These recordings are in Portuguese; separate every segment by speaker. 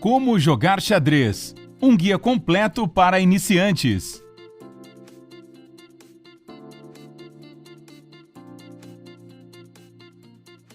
Speaker 1: Como jogar xadrez? Um guia completo para iniciantes.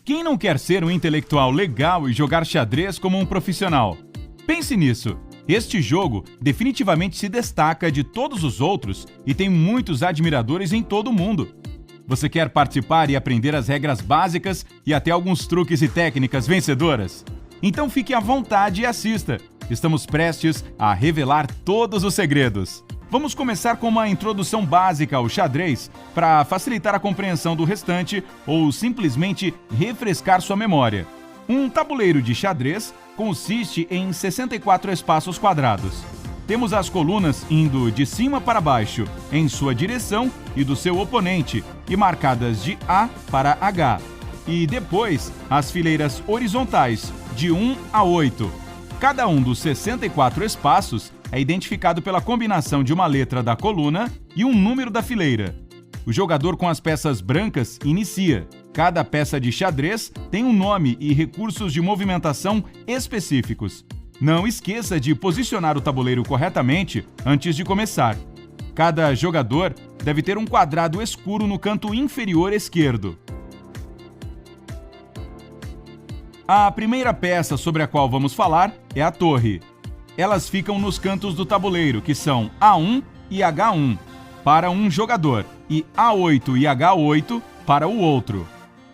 Speaker 1: Quem não quer ser um intelectual legal e jogar xadrez como um profissional? Pense nisso. Este jogo definitivamente se destaca de todos os outros e tem muitos admiradores em todo o mundo. Você quer participar e aprender as regras básicas e até alguns truques e técnicas vencedoras? Então fique à vontade e assista. Estamos prestes a revelar todos os segredos. Vamos começar com uma introdução básica ao xadrez para facilitar a compreensão do restante ou simplesmente refrescar sua memória. Um tabuleiro de xadrez consiste em 64 espaços quadrados. Temos as colunas indo de cima para baixo em sua direção e do seu oponente e marcadas de A para H. E depois as fileiras horizontais de 1 a 8. Cada um dos 64 espaços é identificado pela combinação de uma letra da coluna e um número da fileira. O jogador com as peças brancas inicia. Cada peça de xadrez tem um nome e recursos de movimentação específicos. Não esqueça de posicionar o tabuleiro corretamente antes de começar. Cada jogador deve ter um quadrado escuro no canto inferior esquerdo. A primeira peça sobre a qual vamos falar é a torre. Elas ficam nos cantos do tabuleiro, que são A1 e H1 para um jogador e A8 e H8 para o outro.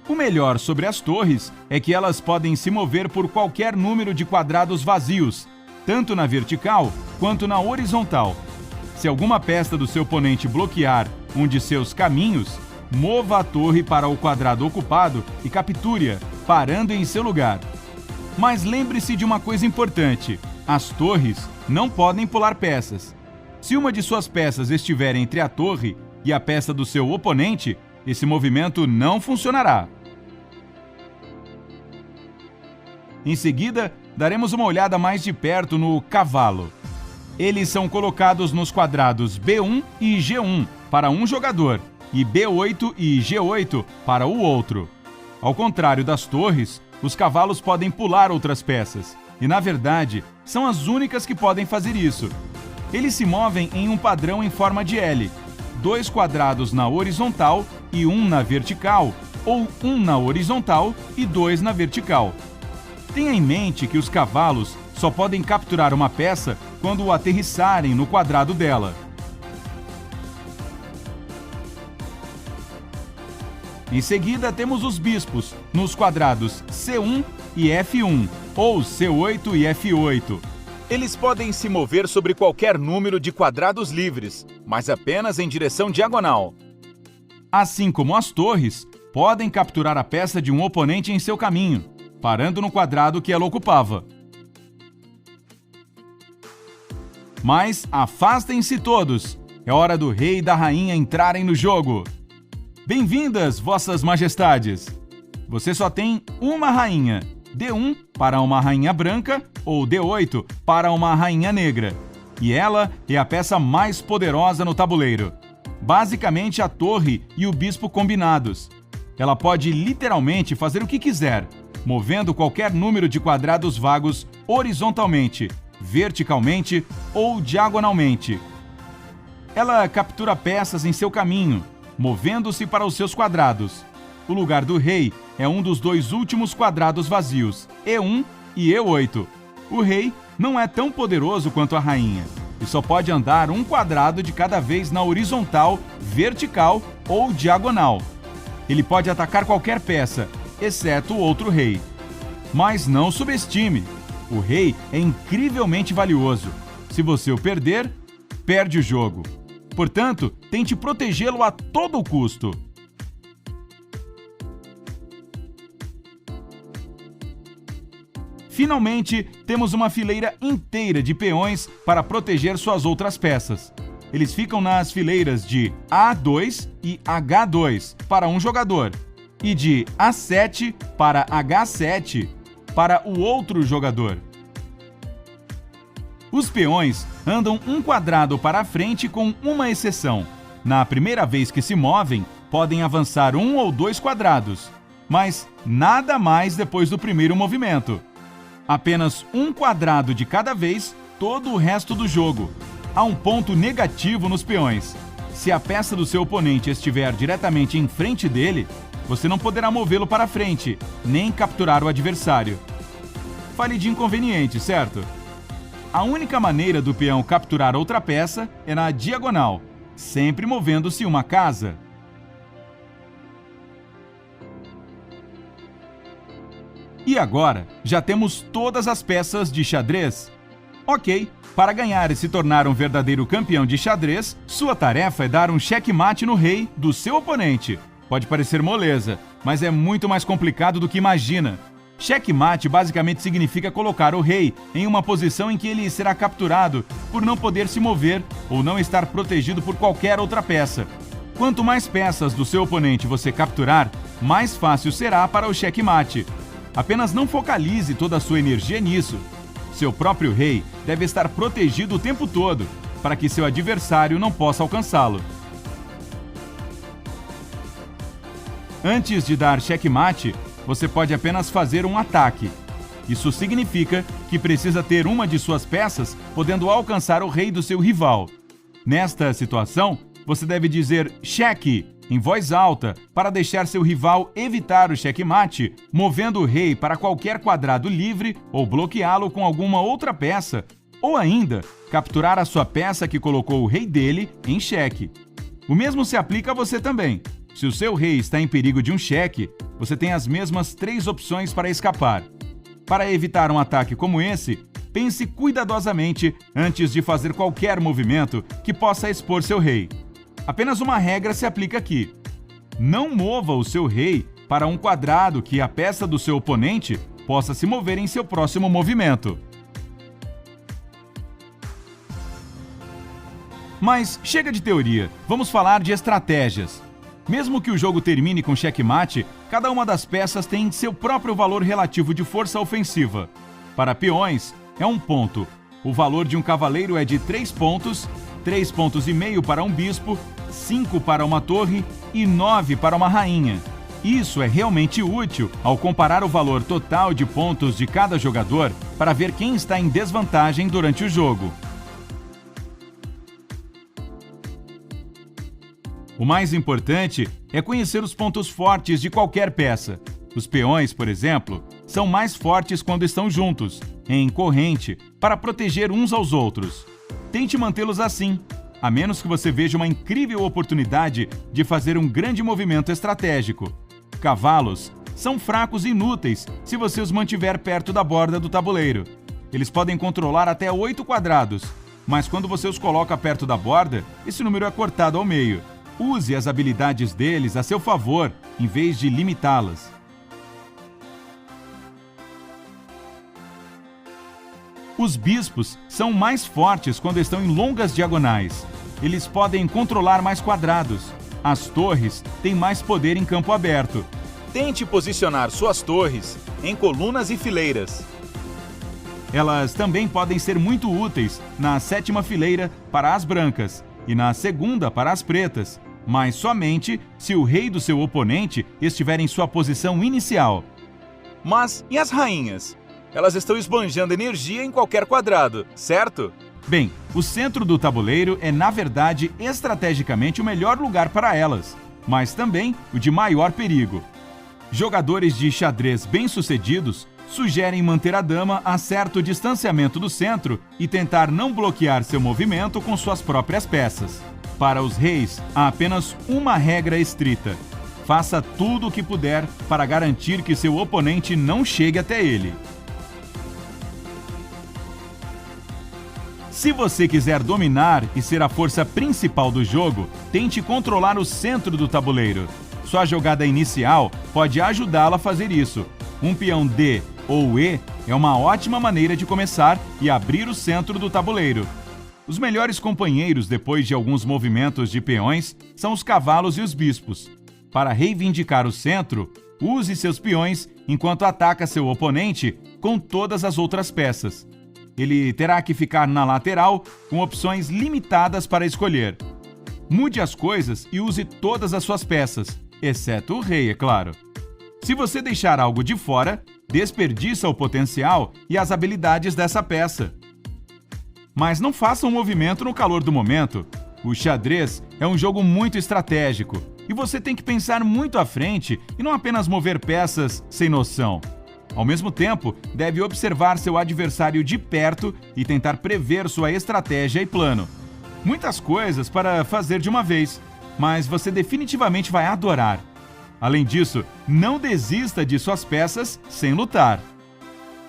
Speaker 1: O melhor sobre as torres é que elas podem se mover por qualquer número de quadrados vazios, tanto na vertical quanto na horizontal. Se alguma peça do seu oponente bloquear um de seus caminhos, mova a torre para o quadrado ocupado e capture-a, parando em seu lugar. Mas lembre-se de uma coisa importante: as torres não podem pular peças. Se uma de suas peças estiver entre a torre e a peça do seu oponente, esse movimento não funcionará. Em seguida, daremos uma olhada mais de perto no cavalo. Eles são colocados nos quadrados B1 e G1 para um jogador e B8 e G8 para o outro. Ao contrário das torres, os cavalos podem pular outras peças e, na verdade, são as únicas que podem fazer isso. Eles se movem em um padrão em forma de L, 2 quadrados na horizontal e 1 na vertical, ou 1 na horizontal e 2 na vertical. Tenha em mente que os cavalos só podem capturar uma peça quando aterrissarem no quadrado dela. Em seguida, temos os bispos, nos quadrados C1 e F1, ou C8 e F8. Eles podem se mover sobre qualquer número de quadrados livres, mas apenas em direção diagonal. Assim como as torres, podem capturar a peça de um oponente em seu caminho, parando no quadrado que ela ocupava. Mas afastem-se todos! É hora do rei e da rainha entrarem no jogo! Bem-vindas, vossas majestades! Você só tem uma rainha, D1 para uma rainha branca ou D8 para uma rainha negra. E ela é a peça mais poderosa no tabuleiro. Basicamente a torre e o bispo combinados. Ela pode literalmente fazer o que quiser, movendo qualquer número de quadrados vagos horizontalmente, verticalmente ou diagonalmente. Ela captura peças em seu caminho, movendo-se para os seus quadrados. O lugar do rei é um dos 2 últimos quadrados vazios, E1 e E8. O rei não é tão poderoso quanto a rainha e só pode andar um quadrado de cada vez na horizontal, vertical ou diagonal. Ele pode atacar qualquer peça, exceto o outro rei. Mas não subestime, o rei é incrivelmente valioso. Se você o perder, perde o jogo. Portanto, tente protegê-lo a todo custo. Finalmente, temos uma fileira inteira de peões para proteger suas outras peças. Eles ficam nas fileiras de A2 e H2 para um jogador e de A7 para H7 para o outro jogador. Os peões andam um quadrado para a frente com uma exceção. Na primeira vez que se movem, podem avançar 1 ou 2 quadrados, mas nada mais depois do primeiro movimento. Apenas um quadrado de cada vez, todo o resto do jogo. Há um ponto negativo nos peões. Se a peça do seu oponente estiver diretamente em frente dele, você não poderá movê-lo para frente, nem capturar o adversário. Fale de inconveniente, certo? A única maneira do peão capturar outra peça é na diagonal, sempre movendo-se uma casa. E agora, já temos todas as peças de xadrez. Ok, para ganhar e se tornar um verdadeiro campeão de xadrez, sua tarefa é dar um checkmate no rei do seu oponente. Pode parecer moleza, mas é muito mais complicado do que imagina. Checkmate basicamente significa colocar o rei em uma posição em que ele será capturado por não poder se mover ou não estar protegido por qualquer outra peça. Quanto mais peças do seu oponente você capturar, mais fácil será para o checkmate. Apenas não focalize toda a sua energia nisso. Seu próprio rei deve estar protegido o tempo todo, para que seu adversário não possa alcançá-lo. Antes de dar checkmate, você pode apenas fazer um ataque. Isso significa que precisa ter uma de suas peças podendo alcançar o rei do seu rival. Nesta situação, você deve dizer cheque em voz alta para deixar seu rival evitar o checkmate, movendo o rei para qualquer quadrado livre ou bloqueá-lo com alguma outra peça, ou ainda capturar a sua peça que colocou o rei dele em xeque. O mesmo se aplica a você também. Se o seu rei está em perigo de um cheque, você tem as mesmas 3 opções para escapar. Para evitar um ataque como esse, pense cuidadosamente antes de fazer qualquer movimento que possa expor seu rei. Apenas uma regra se aplica aqui. Não mova o seu rei para um quadrado que a peça do seu oponente possa se mover em seu próximo movimento. Mas chega de teoria, vamos falar de estratégias. Mesmo que o jogo termine com checkmate, cada uma das peças tem seu próprio valor relativo de força ofensiva. Para peões, é 1 ponto. O valor de um cavaleiro é de 3 pontos, 3,5 pontos para um bispo, 5 para uma torre e 9 para uma rainha. Isso é realmente útil ao comparar o valor total de pontos de cada jogador para ver quem está em desvantagem durante o jogo. O mais importante é conhecer os pontos fortes de qualquer peça. Os peões, por exemplo, são mais fortes quando estão juntos, em corrente, para proteger uns aos outros. Tente mantê-los assim, a menos que você veja uma incrível oportunidade de fazer um grande movimento estratégico. Cavalos são fracos e inúteis se você os mantiver perto da borda do tabuleiro. Eles podem controlar até 8 quadrados, mas quando você os coloca perto da borda, esse número é cortado ao meio. Use as habilidades deles a seu favor, em vez de limitá-las. Os bispos são mais fortes quando estão em longas diagonais. Eles podem controlar mais quadrados. As torres têm mais poder em campo aberto. Tente posicionar suas torres em colunas e fileiras. Elas também podem ser muito úteis na 7ª fileira para as brancas e na 2ª para as pretas, mas somente se o rei do seu oponente estiver em sua posição inicial. Mas e as rainhas? Elas estão esbanjando energia em qualquer quadrado, certo? Bem, o centro do tabuleiro é, na verdade, estrategicamente o melhor lugar para elas, mas também o de maior perigo. Jogadores de xadrez bem-sucedidos sugerem manter a dama a certo distanciamento do centro e tentar não bloquear seu movimento com suas próprias peças. Para os reis, há apenas uma regra estrita: faça tudo o que puder para garantir que seu oponente não chegue até ele. Se você quiser dominar e ser a força principal do jogo, tente controlar o centro do tabuleiro. Sua jogada inicial pode ajudá-la a fazer isso. Um peão D ou E é uma ótima maneira de começar e abrir o centro do tabuleiro. Os melhores companheiros depois de alguns movimentos de peões são os cavalos e os bispos. Para reivindicar o centro, use seus peões enquanto ataca seu oponente com todas as outras peças. Ele terá que ficar na lateral com opções limitadas para escolher. Mude as coisas e use todas as suas peças, exceto o rei, é claro. Se você deixar algo de fora, desperdiça o potencial e as habilidades dessa peça. Mas não faça um movimento no calor do momento. O xadrez é um jogo muito estratégico e você tem que pensar muito à frente e não apenas mover peças sem noção. Ao mesmo tempo, deve observar seu adversário de perto e tentar prever sua estratégia e plano. Muitas coisas para fazer de uma vez, mas você definitivamente vai adorar. Além disso, não desista de suas peças sem lutar.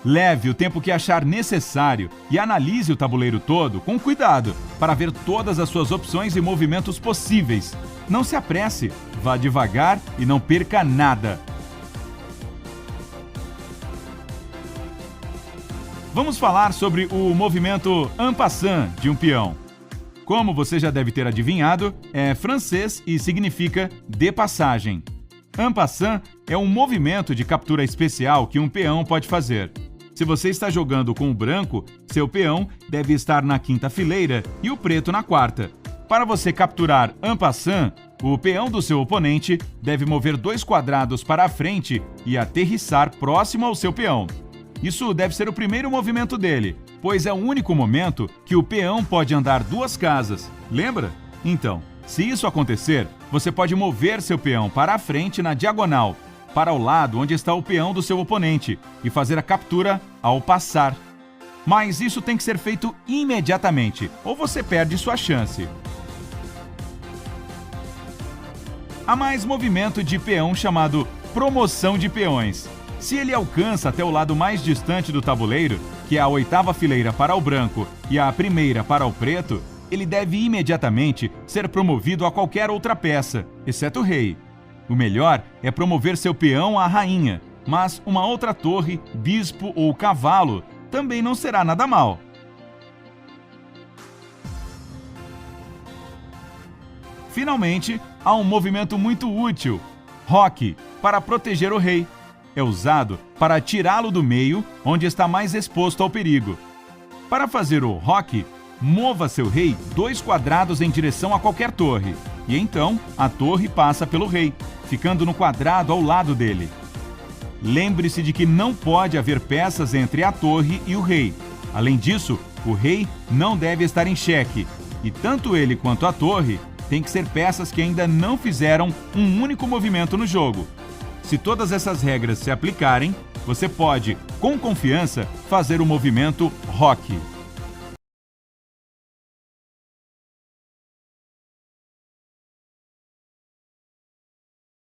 Speaker 1: Leve o tempo que achar necessário e analise o tabuleiro todo com cuidado para ver todas as suas opções e movimentos possíveis. Não se apresse, vá devagar e não perca nada. Vamos falar sobre o movimento en passant de um peão. Como você já deve ter adivinhado, é francês e significa de passagem. En passant é um movimento de captura especial que um peão pode fazer. Se você está jogando com o branco, seu peão deve estar na quinta fileira e o preto na quarta. Para você capturar en passant, o peão do seu oponente deve mover 2 quadrados para a frente e aterrissar próximo ao seu peão. Isso deve ser o primeiro movimento dele, pois é o único momento que o peão pode andar 2 casas. Lembra? Então, se isso acontecer, você pode mover seu peão para a frente na diagonal, para o lado onde está o peão do seu oponente e fazer a captura ao passar. Mas isso tem que ser feito imediatamente, ou você perde sua chance. Há mais movimento de peão chamado promoção de peões. Se ele alcança até o lado mais distante do tabuleiro, que é a 8ª fileira para o branco e a 1ª para o preto, ele deve imediatamente ser promovido a qualquer outra peça, exceto o rei. O melhor é promover seu peão à rainha, mas uma outra torre, bispo ou cavalo também não será nada mal. Finalmente, há um movimento muito útil, roque, para proteger o rei. É usado para tirá-lo do meio, onde está mais exposto ao perigo. Para fazer o roque, mova seu rei 2 quadrados em direção a qualquer torre, e então a torre passa pelo rei, ficando no quadrado ao lado dele. Lembre-se de que não pode haver peças entre a torre e o rei. Além disso, o rei não deve estar em xeque, e tanto ele quanto a torre têm que ser peças que ainda não fizeram um único movimento no jogo. Se todas essas regras se aplicarem, você pode, com confiança, fazer o movimento roque.